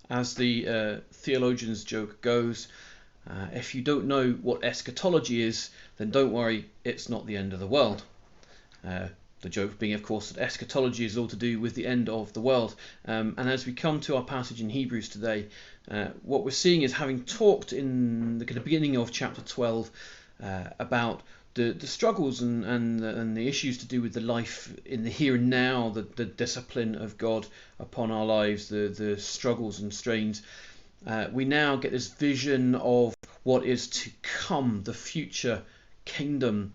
As the theologian's joke goes, if you don't know what eschatology is, then don't worry, it's not the end of the world. The joke being, of course, that eschatology is all to do with the end of the world. And as we come to our passage in Hebrews today, what we're seeing is, having talked in the beginning of chapter 12 about the struggles and the issues to do with the life in the here and now, the discipline of God upon our lives, the struggles and strains, we now get this vision of what is to come, the future kingdom.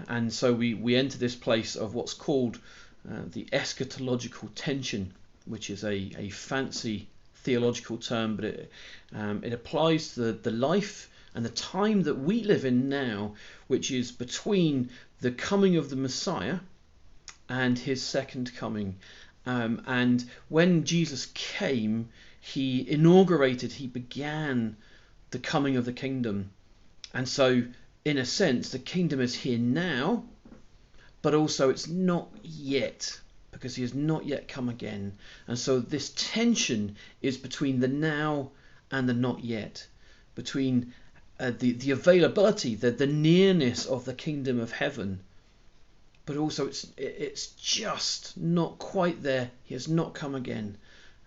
And so we enter this place of what's called the eschatological tension, which is a fancy theological term, but it applies to the life and the time that we live in now, which is between the coming of the Messiah and his second coming. And when Jesus came, he began the coming of the kingdom. And so, in a sense, the kingdom is here now, but also it's not yet, because he has not yet come again. And so this tension is between the now and the not yet, between the availability, the nearness of the kingdom of heaven, but also it's just not quite there. He has not come again.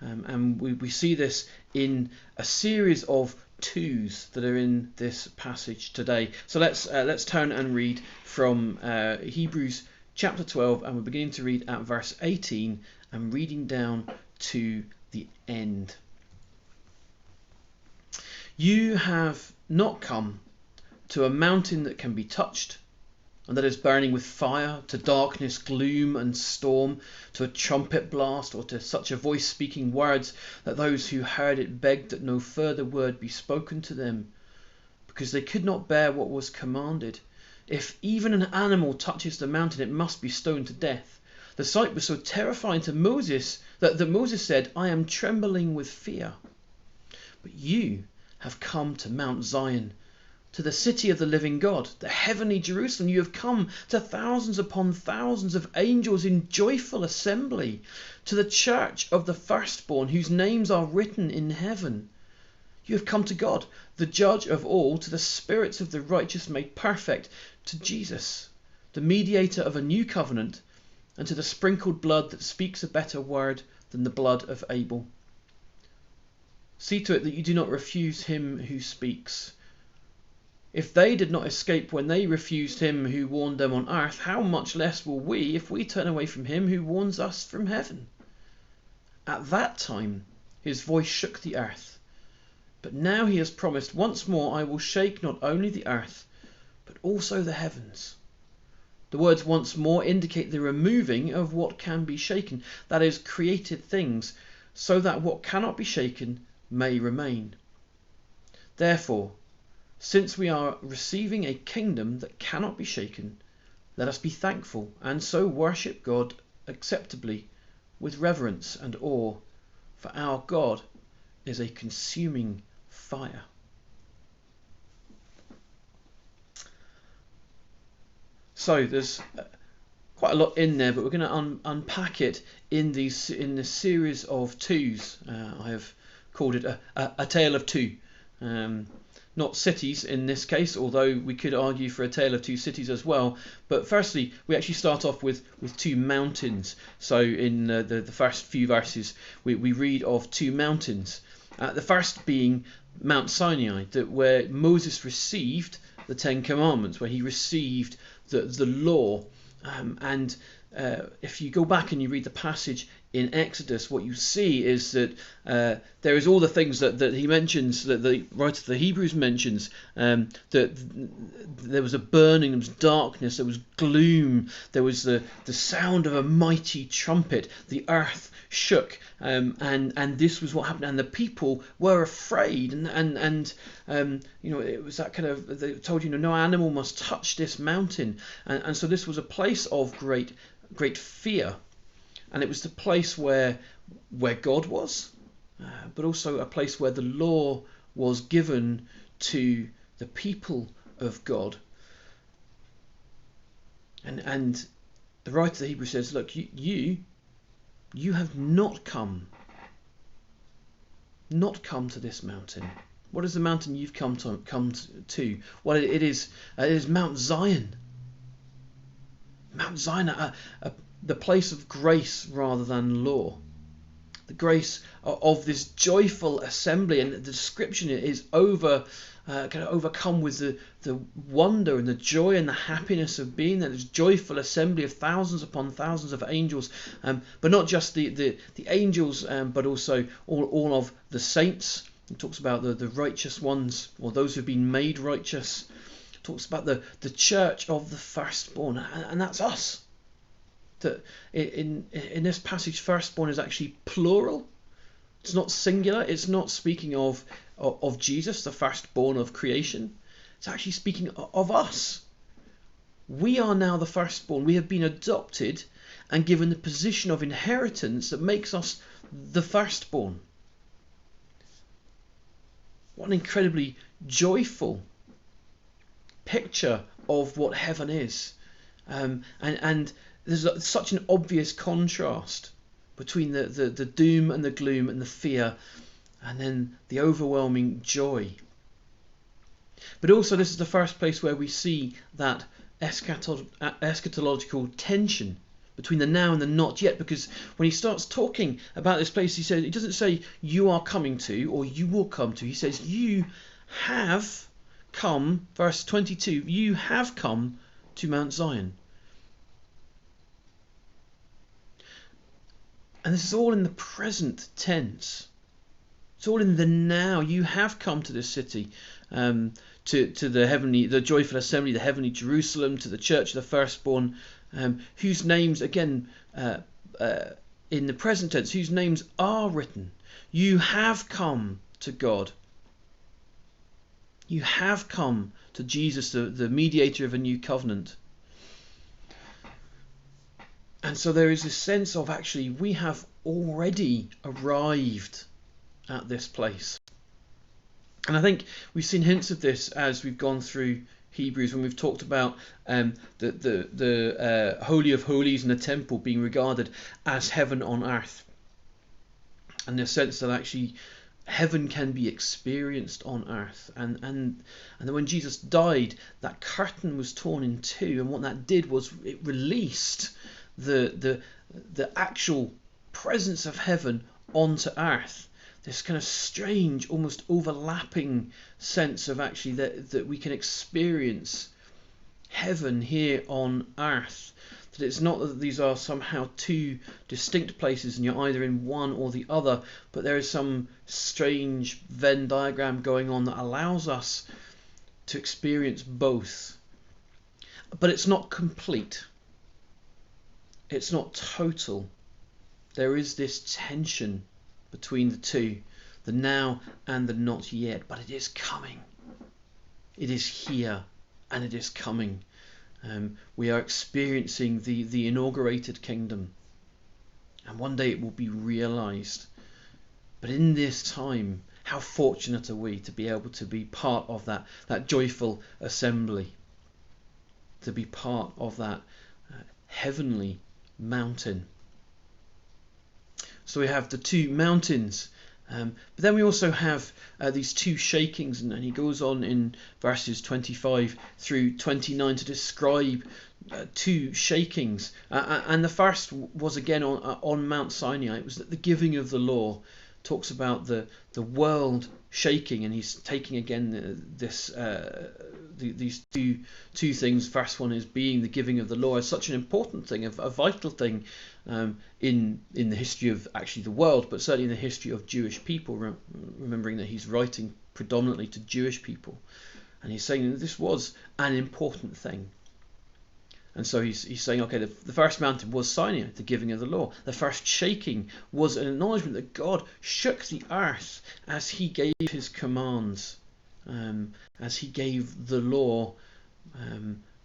And we see this in a series of twos that are in this passage today. So let's turn and read from Hebrews chapter 12, and we're beginning to read at verse 18 and reading down to the end. You have not come to a mountain that can be touched and that is burning with fire, to darkness, gloom and storm, to a trumpet blast, or to such a voice speaking words that those who heard it begged that no further word be spoken to them, because they could not bear what was commanded. If even an animal touches the mountain, it must be stoned to death. The sight was so terrifying to Moses that Moses said, I am trembling with fear. But you have come to Mount Zion, to the city of the living God, the heavenly Jerusalem. You have come to thousands upon thousands of angels in joyful assembly, to the church of the firstborn, whose names are written in heaven. You have come to God, the judge of all, to the spirits of the righteous made perfect, to Jesus, the mediator of a new covenant, and to the sprinkled blood that speaks a better word than the blood of Abel. See to it that you do not refuse him who speaks. If they did not escape when they refused him who warned them on earth, how much less will we if we turn away from him who warns us from heaven? At that time his voice shook the earth, but now he has promised, once more I will shake not only the earth, but also the heavens. The words once more indicate the removing of what can be shaken, that is, created things, so that what cannot be shaken may remain. Therefore, since we are receiving a kingdom that cannot be shaken, let us be thankful and so worship God acceptably with reverence and awe, for our God is a consuming fire. So there's quite a lot in there, but we're going to unpack it in this series of twos. I have called it a tale of two. Not cities in this case, although we could argue for a tale of two cities as well. But firstly, we actually start off with two mountains. So in the first few verses, we read of two mountains. The first being Mount Sinai, where Moses received the Ten Commandments, where he received the law. And if you go back and you read the passage in Exodus, what you see is that there is all the things that he mentions, that the writer of the Hebrews mentions, that there was a burning, there was darkness, there was gloom, there was the sound of a mighty trumpet, the earth shook, and this was what happened, and the people were afraid, and it was that kind of, they told no animal must touch this mountain, and so this was a place of great fear. And it was the place where God was, but also a place where the law was given to the people of God. And the writer of the Hebrews says, look, you have not come not come to this mountain? What is the mountain you've come to? Well, it is Mount Zion. Mount Zion, the place of grace rather than law. The grace of this joyful assembly, and the description is kind of overcome with the wonder and the joy and the happiness of being there. This joyful assembly of thousands upon thousands of angels, but not just the angels, but also all of the saints. It talks about the righteous ones, or those who've been made righteous. It talks about the church of the firstborn, and that's us. That in this passage, firstborn is actually plural. It's not singular. It's not speaking of Jesus, the firstborn of creation. It's actually speaking of us. We are now the firstborn. We have been adopted and given the position of inheritance that makes us the firstborn. What an incredibly joyful picture of what heaven is. And there's such an obvious contrast between the doom and the gloom and the fear, and then the overwhelming joy. But also, this is the first place where we see that eschatological tension between the now and the not yet, because when he starts talking about this place, he doesn't say you are coming to or you will come to. He says you have come, verse 22, you have come to Mount Zion. And this is all in the present tense. It's all in the now. You have come to this city, to the joyful assembly, the heavenly Jerusalem, to the church of the firstborn, whose names, again, in the present tense, whose names are written. You have come to God. You have come to Jesus, the mediator of a new covenant. And so there is this sense of actually we have already arrived at this place. And I think we've seen hints of this as we've gone through Hebrews, when we've talked about the Holy of Holies and the temple being regarded as heaven on earth. And the sense that actually heaven can be experienced on earth. And then when Jesus died, that curtain was torn in two, and what that did was it released the actual presence of heaven onto earth. This kind of strange, almost overlapping sense of actually that we can experience heaven here on earth. That it's not that these are somehow two distinct places and you're either in one or the other, but there is some strange Venn diagram going on that allows us to experience both. But it's not complete. It's not total. There is this tension between the two, the now and the not yet, but it is coming. It is here and it is coming. We are experiencing the inaugurated kingdom, and one day it will be realized. But in this time, how fortunate are we to be able to be part of that joyful assembly, to be part of that heavenly mountain. So we have the two mountains, but then we also have these two shakings, and he goes on in verses 25 through 29 to describe two shakings. And the first was again on Mount Sinai. It was the giving of the law. Talks about the world shaking, and he's taking again these two things. First one is being the giving of the law, is such an important thing, a vital thing in the history of actually the world, but certainly in the history of Jewish people, remembering that he's writing predominantly to Jewish people, and he's saying that this was an important thing. And so he's saying, okay, the first mountain was Sinai, the giving of the law. The first shaking was an acknowledgement that God shook the earth as he gave his commands, as he gave the law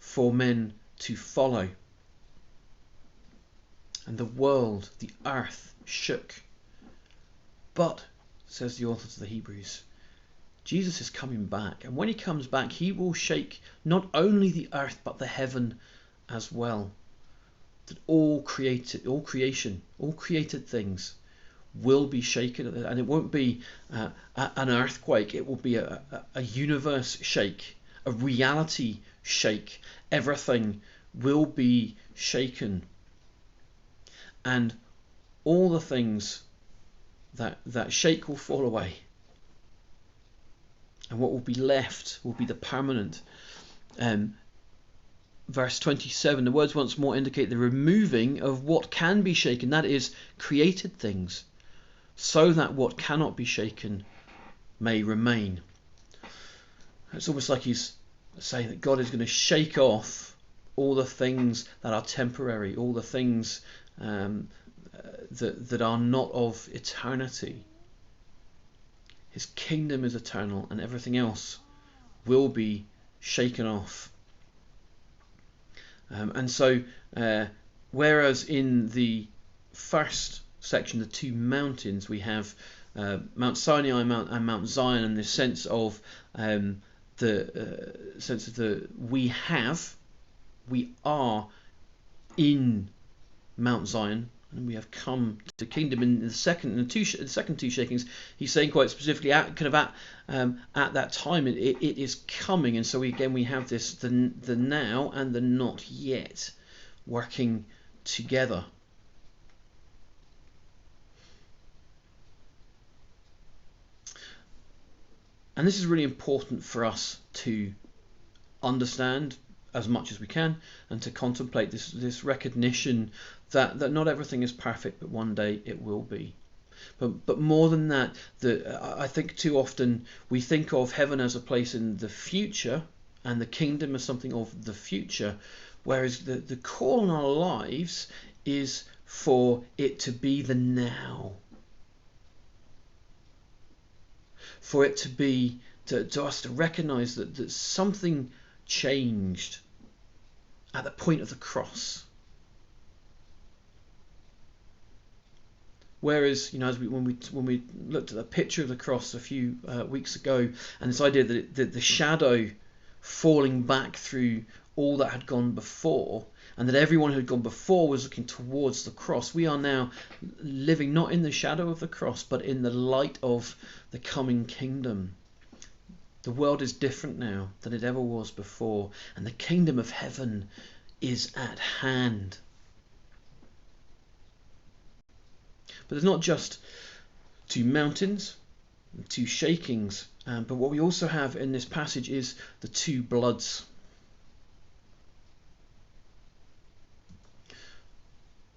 for men to follow. And the world, the earth, shook. But, says the author to the Hebrews, Jesus is coming back. And when he comes back, he will shake not only the earth, but the heaven as well. That all created things will be shaken, and it won't be an earthquake. It will be a universe shake, a reality shake. Everything will be shaken, and all the things that shake will fall away, and what will be left will be the permanent. Verse 27, the words once more indicate the removing of what can be shaken, that is, created things, so that what cannot be shaken may remain. It's almost like he's saying that God is going to shake off all the things that are temporary, all the things that are not of eternity. His kingdom is eternal, and everything else will be shaken off. And so, whereas in the first section, the two mountains, we have Mount Sinai and Mount Zion, and the sense of we are in Mount Zion, and we have come to the kingdom. In the second two shakings, he's saying quite specifically at that time it is coming, and so we have this the now and the not yet working together. And this is really important for us to understand as much as we can, and to contemplate this recognition that not everything is perfect, but one day it will be. But more than that, I think too often we think of heaven as a place in the future, and the kingdom as something of the future, whereas the call on our lives is for it to be the now. For it to be, to us to recognize that something changed at the point of the cross. Whereas, when we looked at the picture of the cross a few weeks ago, and this idea that the shadow falling back through all that had gone before, and that everyone who had gone before was looking towards the cross, we are now living not in the shadow of the cross, but in the light of the coming kingdom. The world is different now than it ever was before, and the kingdom of heaven is at hand. But there's not just two mountains, two shakings, but what we also have in this passage is the two bloods.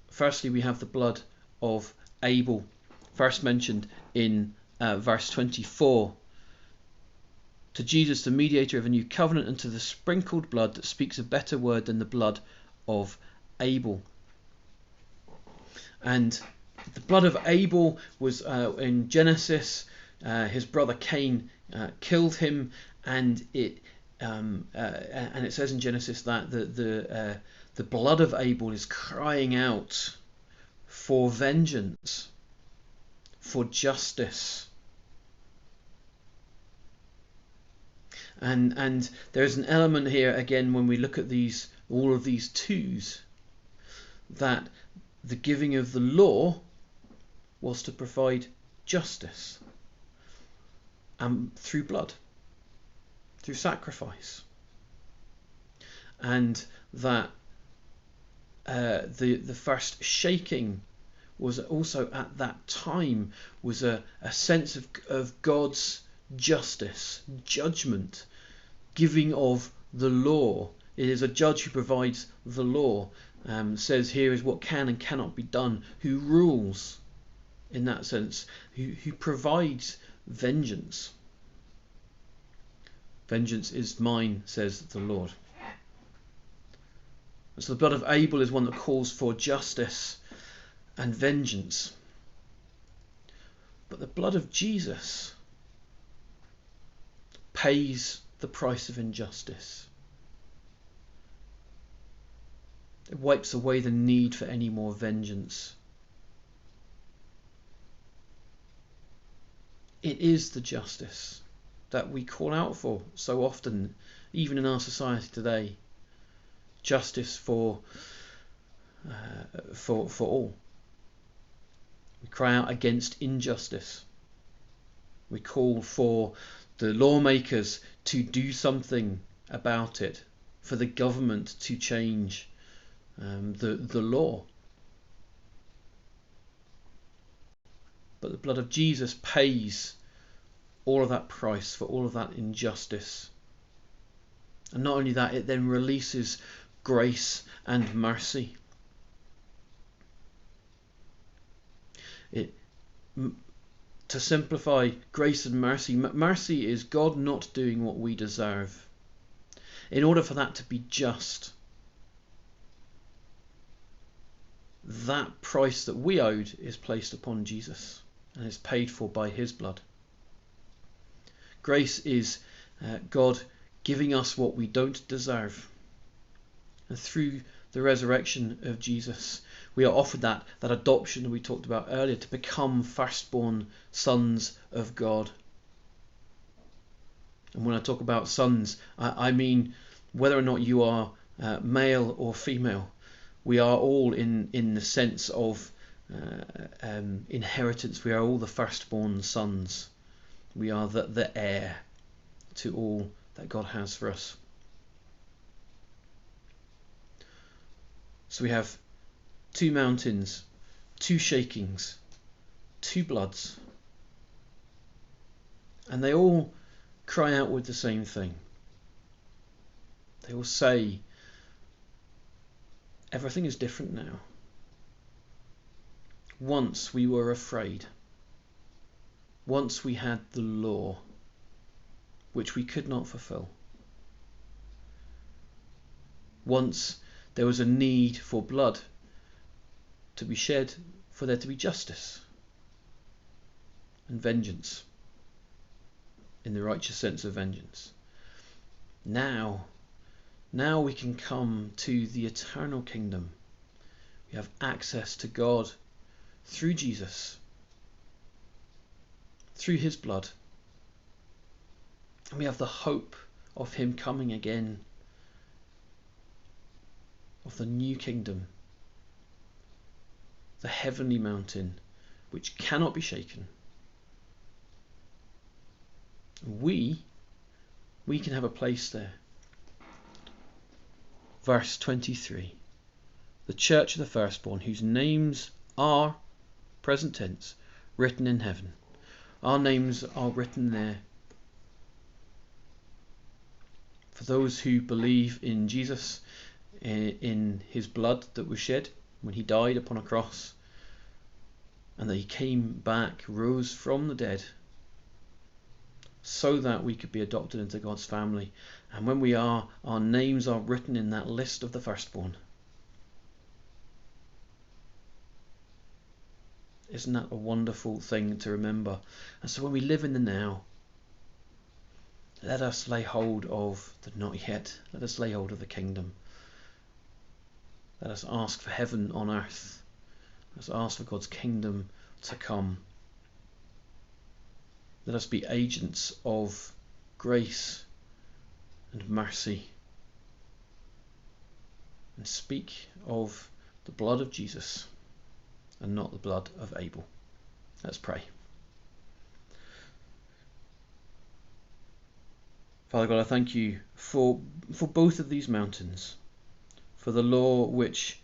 Firstly, we have the blood of Abel, first mentioned in verse 24. To Jesus, the mediator of a new covenant, and to the sprinkled blood that speaks a better word than the blood of Abel. And the blood of Abel was in Genesis. His brother Cain killed him, and it says in Genesis that the blood of Abel is crying out for vengeance, for justice. And there's an element here again when we look at all of these twos, that the giving of the law was to provide justice, through blood, through sacrifice, and that the first shaking was also at that time was a sense of God's justice, judgment, giving of the law. It is a judge who provides the law, says here is what can and cannot be done, who rules in that sense, who provides vengeance. Vengeance is mine, says the Lord. And so the blood of Abel is one that calls for justice and vengeance. But the blood of Jesus pays the price of injustice. It wipes away the need for any more vengeance. It is the justice that we call out for so often, even in our society today. Justice for all. We cry out against injustice. We call for the lawmakers to do something about it, for the government to change the law. But the blood of Jesus pays all of that price for all of that injustice. And not only that, it then releases grace and mercy. To simplify grace and mercy, mercy is God not doing what we deserve. In order for that to be just, that price that we owed is placed upon Jesus and is paid for by his blood. Grace is God giving us what we don't deserve. And through the resurrection of Jesus, we are offered that adoption that we talked about earlier, to become firstborn sons of God. And when I talk about sons, I mean whether or not you are male or female. We are all in the sense of inheritance. We are all the firstborn sons. We are the heir to all that God has for us. So we have 2 mountains, 2 shakings, 2 bloods. And they all cry out with the same thing. They all say, everything is different now. Once we were afraid. Once we had the law, which we could not fulfill. Once there was a need for blood to be shed for there to be justice and vengeance, in the righteous sense of vengeance. Now we can come to the eternal kingdom. We have access to God through Jesus, through his blood. And we have the hope of him coming again, of the new kingdom, the heavenly mountain which cannot be shaken. We can have a place there. Verse 23. The church of the firstborn, whose names are, present tense, written in heaven. Our names are written there. For those who believe in Jesus, in his blood that was shed when he died upon a cross, and that he came back, rose from the dead, so that we could be adopted into God's family. And when we are, our names are written in that list of the firstborn. Isn't that a wonderful thing to remember? And so when we live in the now, let us lay hold of the not yet. Let us lay hold of the kingdom. Let us ask for heaven on earth. Let us ask for God's kingdom to come. Let us be agents of grace and mercy, and speak of the blood of Jesus and not the blood of Abel. Let's pray. Father God, I thank you for both of these mountains, for the law which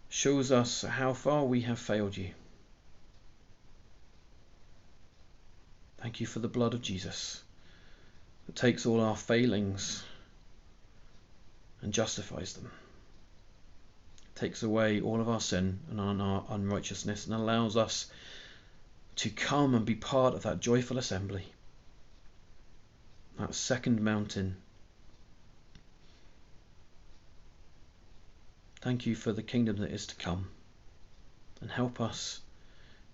shows us how far we have failed you. Thank you for the blood of Jesus that takes all our failings and justifies them. Takes away all of our sin and our unrighteousness and allows us to come and be part of that joyful assembly. That second mountain. Thank you for the kingdom that is to come. And help us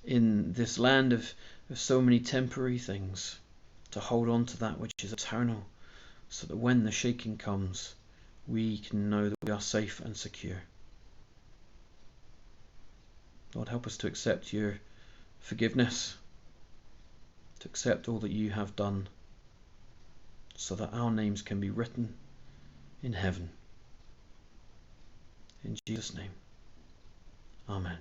in this land of so many temporary things to hold on to that which is eternal, so that when the shaking comes, we can know that we are safe and secure. Lord, help us to accept your forgiveness, to accept all that you have done, so that our names can be written in heaven. In Jesus' name, amen.